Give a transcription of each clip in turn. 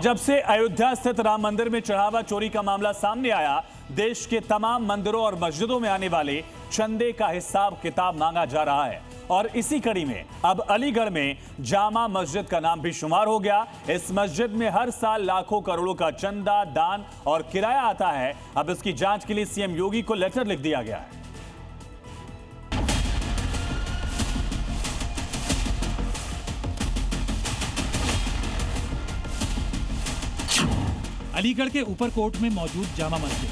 जब से अयोध्या स्थित राम मंदिर में चढ़ावा चोरी का मामला सामने आया, देश के तमाम मंदिरों और मस्जिदों में आने वाले चंदे का हिसाब किताब मांगा जा रहा है। और इसी कड़ी में अब अलीगढ़ में जामा मस्जिद का नाम भी शुमार हो गया। इस मस्जिद में हर साल लाखों करोड़ों का चंदा, दान और किराया आता है। अब इसकी जांच के लिए सीएम योगी को लेटर लिख दिया गया है। अलीगढ़ के ऊपरकोट में मौजूद जामा मस्जिद,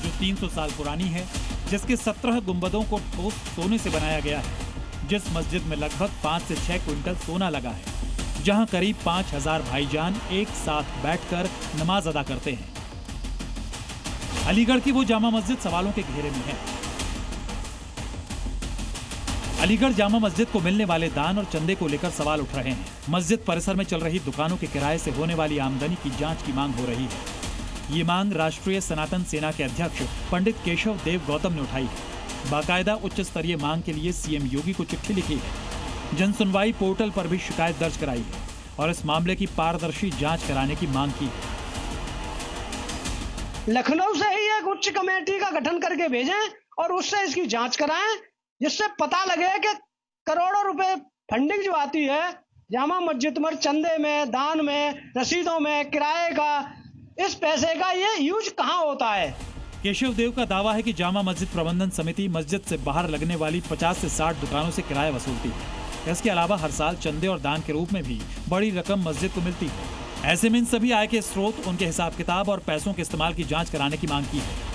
जो 300 साल पुरानी है, जिसके 17 गुंबदों को ठोस सोने से बनाया गया है, जिस मस्जिद में लगभग 5 से 6 क्विंटल सोना लगा है, जहां करीब 5000 भाईजान एक साथ बैठकर नमाज अदा करते हैं। अलीगढ़ की वो जामा मस्जिद सवालों के घेरे में है। अलीगढ़ जामा मस्जिद को मिलने वाले दान और चंदे को लेकर सवाल उठ रहे हैं। मस्जिद परिसर में चल रही दुकानों के किराए से होने वाली आमदनी की जांच की मांग हो रही है। ये मांग राष्ट्रीय सनातन सेना के अध्यक्ष पंडित केशव देव गौतम ने उठाई है। बाकायदा उच्च स्तरीय मांग के लिए सीएम योगी को चिट्ठी लिखी है। जन सुनवाई पोर्टल पर भी शिकायत दर्ज कराई है और इस मामले की पारदर्शी जांच कराने की मांग की है। लखनऊ से ही एक उच्च कमेटी का गठन करके भेजें और उससे इसकी जांच कराएं, जिससे पता लगे कि करोड़ों रुपए फंडिंग जो आती है जामा मस्जिद में, चंदे में, दान में, रसीदों में, किराए का, इस पैसे का ये यूज कहाँ होता है। केशव देव का दावा है कि जामा मस्जिद प्रबंधन समिति मस्जिद से बाहर लगने वाली 50 से 60 दुकानों से किराया वसूलती है। इसके अलावा हर साल चंदे और दान के रूप में भी बड़ी रकम मस्जिद को मिलती है। ऐसे में इन सभी आय के स्रोत, उनके हिसाब किताब और पैसों के इस्तेमाल की जांच कराने की मांग की है।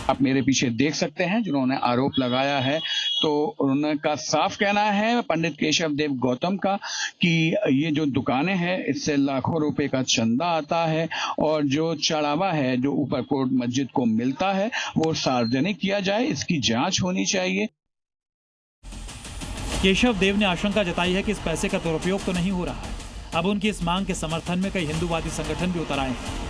आप मेरे पीछे देख सकते हैं जिन्होंने आरोप लगाया है, तो उनका साफ कहना है, पंडित केशव देव गौतम का, कि ये जो दुकानें हैं इससे लाखों रुपए का चंदा आता है और जो चढ़ावा है जो ऊपरकोट मस्जिद को मिलता है वो सार्वजनिक किया जाए, इसकी जांच होनी चाहिए। केशव देव ने आशंका जताई है कि इस पैसे का दुरुपयोग तो नहीं हो रहा है। अब उनकी इस मांग के समर्थन में कई हिंदूवादी संगठन भी उतर आए हैं।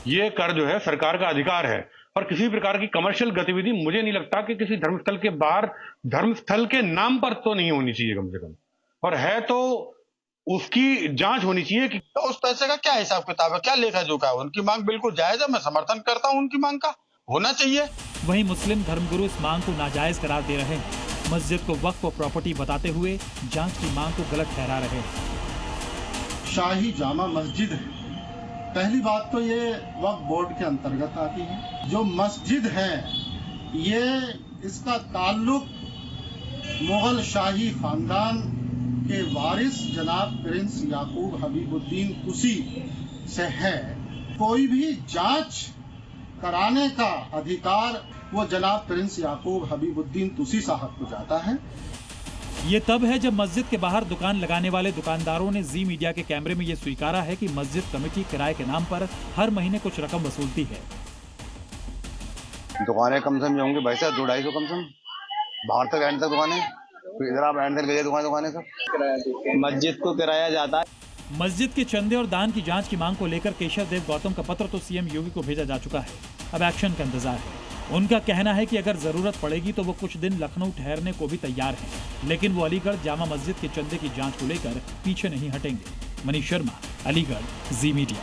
ये कर जो है सरकार का अधिकार है और किसी प्रकार की कमर्शियल गतिविधि मुझे नहीं लगता कि किसी धर्मस्थल के बाहर, धर्मस्थल के नाम पर तो नहीं होनी चाहिए कम से कम, और है तो उसकी जांच होनी चाहिए कि तो उस पैसे का क्या हिसाब किताब है, क्या लेखा जोखा है। उनकी मांग बिल्कुल जायज है, मैं समर्थन करता हूं, उनकी मांग का होना चाहिए। वहीं मुस्लिम धर्मगुरु इस मांग को नाजायज करार दे रहे हैं। मस्जिद को वक्फ प्रॉपर्टी बताते हुए जांच की मांग को गलत ठहरा रहे हैं। शाही जामा मस्जिद है, पहली बात तो ये वक्फ बोर्ड के अंतर्गत आती है। जो मस्जिद है ये इसका ताल्लुक मुगल शाही खानदान के वारिस जनाब प्रिंस याकूब हबीबुद्दीन तुसी से है। कोई भी जांच कराने का अधिकार वो जनाब प्रिंस याकूब हबीबुद्दीन तुसी साहब को जाता है। ये तब है जब मस्जिद के बाहर दुकान लगाने वाले दुकानदारों ने जी मीडिया के कैमरे में ये स्वीकारा है कि मस्जिद कमेटी किराए के नाम पर हर महीने कुछ रकम वसूलती है। दुकानें कम से कम होंगी भाई साहब 200-250 कम से कम, बाहर तक एंड तक दुकानें, इधर आप एंड तक ले दुकानें सब मस्जिद को किराया जाता है। मस्जिद के चंदे और दान की जांच की मांग को लेकर केशव देव गौतम का पत्र तो सीएम योगी को भेजा जा चुका है। अब एक्शन का इंतजार है। उनका कहना है कि अगर जरूरत पड़ेगी तो वो कुछ दिन लखनऊ ठहरने को भी तैयार हैं, लेकिन वो अलीगढ़ जामा मस्जिद के चंदे की जांच को लेकर पीछे नहीं हटेंगे। मनीष शर्मा, अलीगढ़, जी मीडिया।